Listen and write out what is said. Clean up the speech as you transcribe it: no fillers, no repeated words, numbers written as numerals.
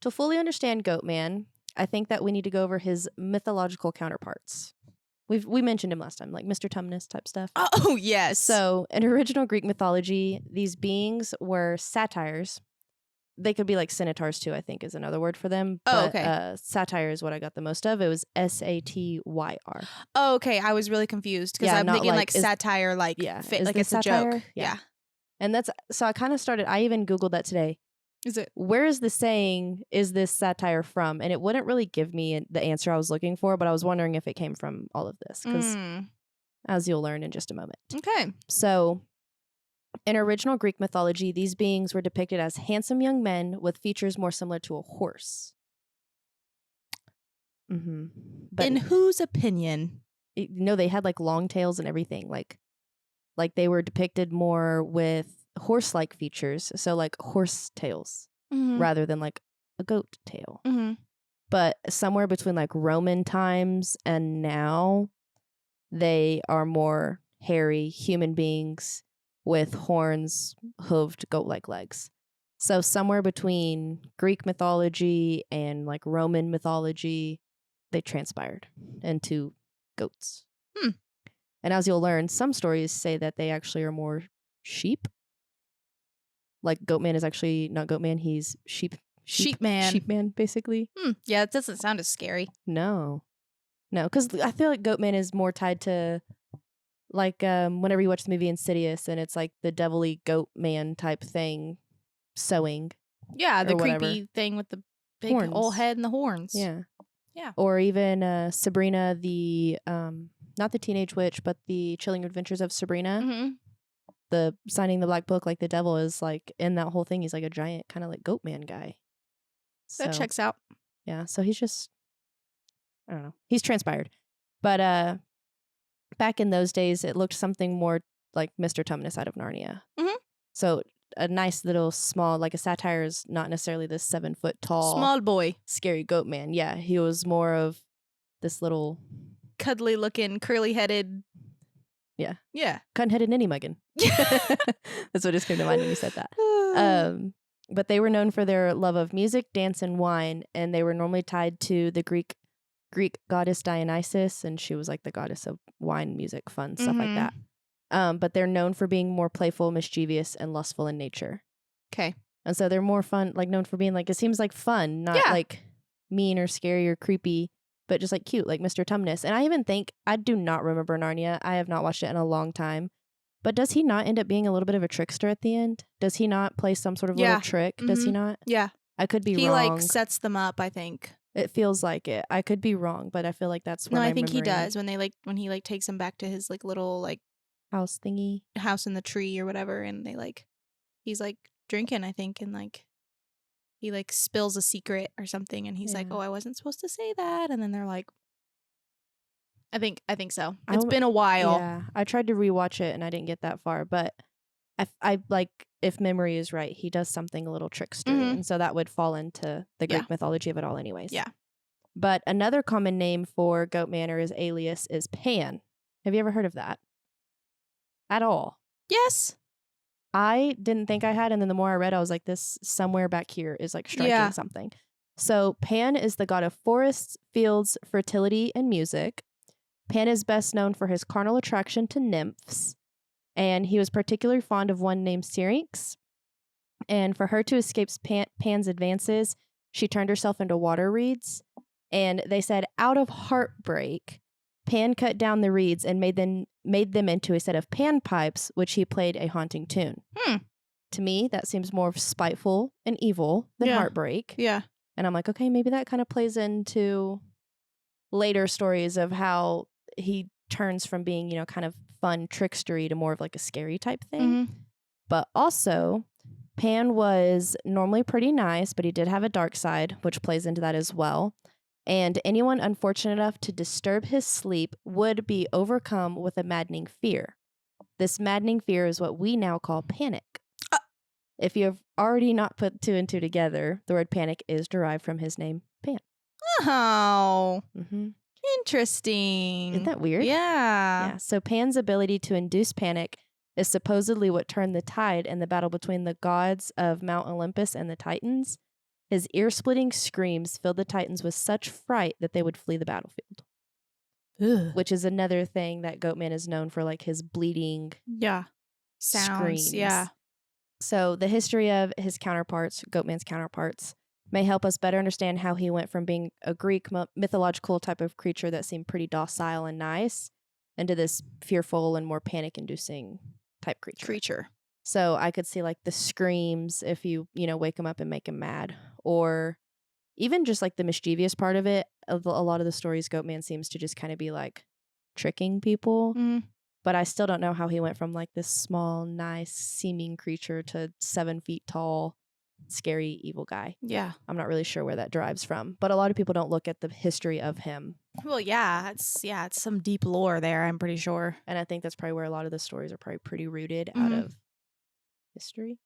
To fully understand Goatman, I think that we need to go over his mythological counterparts. We mentioned him last time, like Mr. Tumnus type stuff. Oh, yes. So, in original Greek mythology, these beings were satyrs. They could be like centaurs too, I think is another word for them. Oh, But, okay. Satyr is what I got the most of. It was Satyr. Oh, okay. I was really confused because Yeah, I'm not thinking like- is- satire, like is like this it's a satire? joke. Yeah. Yeah. And that's, so I kind of started, I even Googled that today. Is it? Where is the saying, is this satire from? And it wouldn't really give me the answer I was looking for, but I was wondering if it came from all of this, because as you'll learn in just a moment. Okay. So, in original Greek mythology, these beings were depicted as handsome young men with features more similar to a horse. But In whose opinion? they had like long tails and everything. Like they were depicted more with horse-like features, so like horse tails rather than like a goat tail. But somewhere between like Roman times and now, they are more hairy human beings with horns, hooved goat-like legs. So somewhere between Greek mythology and like Roman mythology, they transpired into goats. And as you'll learn, some stories say that they actually are more sheep. Like Goatman is actually not Goatman, he's sheep man. Sheep man, basically. Yeah, it doesn't sound as scary. No, because I feel like Goatman is more tied to like whenever you watch the movie Insidious and it's like the devilly goat man type thing sewing. Yeah, the or whatever. creepy thing with the big Horns. old head and the horns. Yeah. Yeah. Or even Sabrina, the not the Teenage Witch, but the Chilling Adventures of Sabrina. The signing the black book, like the devil is like in that whole thing. He's like a giant kind of like goat man guy. That checks out. Yeah. So he's just, I don't know. He's transpired. But back in those days, it looked something more like Mr. Tumnus out of Narnia. So a nice little small, like a satire is not necessarily this 7 foot tall, small boy, scary goat man. Yeah. He was more of this little cuddly looking, curly headed. Yeah. Yeah. Cunt-headed ninny muggin. That's what just came to mind when you said that. But they were known for their love of music, dance, and wine, and they were normally tied to the Greek goddess Dionysus, and she was like the goddess of wine, music, fun, stuff like that. But they're known for being more playful, mischievous, and lustful in nature. Okay. And so they're more fun, like known for being like, it seems like fun, not like mean or scary or creepy, but just like cute, like Mr. Tumnus. And I even think, I do not remember Narnia. I have not watched it in a long time. But does he not end up being a little bit of a trickster at the end? Does he not play some sort of little trick? Does he not? Yeah. I could be wrong. He like sets them up, I think. It feels like it. I could be wrong, but I feel like that's what I think he does when he takes them back to his like little like house thingy, house in the tree or whatever, and he's like drinking, I think, and like he like spills a secret or something, and he's like, "Oh, I wasn't supposed to say that," and then they're like, I think so. It's been a while. Yeah, I tried to rewatch it and I didn't get that far, but I like, if memory is right, he does something a little trickstery, and so that would fall into the Greek mythology of it all, anyways. Yeah. But another common name for Goatman or his alias is Pan. Have you ever heard of that? At all? Yes. I didn't think I had, and then the more I read, I was like, this somewhere back here is like striking something. So Pan is the god of forests, fields, fertility, and music. Pan is best known for his carnal attraction to nymphs, and he was particularly fond of one named Syrinx. And for her to escape Pan's advances, she turned herself into water reeds. And they said, out of heartbreak, Pan cut down the reeds and made them into a set of panpipes, which he played a haunting tune. To me, that seems more spiteful and evil than heartbreak. Yeah. And I'm like, okay, maybe that kind of plays into later stories of how he turns from being, kind of fun trickstery to more of like a scary type thing. But also, Pan was normally pretty nice, but he did have a dark side, which plays into that as well. And anyone unfortunate enough to disturb his sleep would be overcome with a maddening fear. This maddening fear is what we now call panic. If you have already not put two and two together, the word panic is derived from his name, Pan. Oh. Interesting. Isn't that weird? Yeah. So Pan's ability to induce panic is supposedly what turned the tide in the battle between the gods of Mount Olympus and the Titans. His ear-splitting screams filled the Titans with such fright that they would flee the battlefield. Ugh. Which is another thing that Goatman is known for, like his bleeding sounds. screams. Yeah. So the history of his counterparts, Goatman's counterparts, may help us better understand how he went from being a Greek mythological type of creature that seemed pretty docile and nice into this fearful and more panic-inducing type creature. So I could see like the screams if you wake him up and make him mad, or even just like the mischievous part of it. A lot of the stories, Goatman seems to just kind of be like tricking people. But I still don't know how he went from like this small, nice seeming creature to 7 feet tall, scary, evil guy. Yeah. I'm not really sure where that derives from, but a lot of people don't look at the history of him. Well, it's some deep lore there, I'm pretty sure. And I think that's probably where a lot of the stories are probably pretty rooted out of history.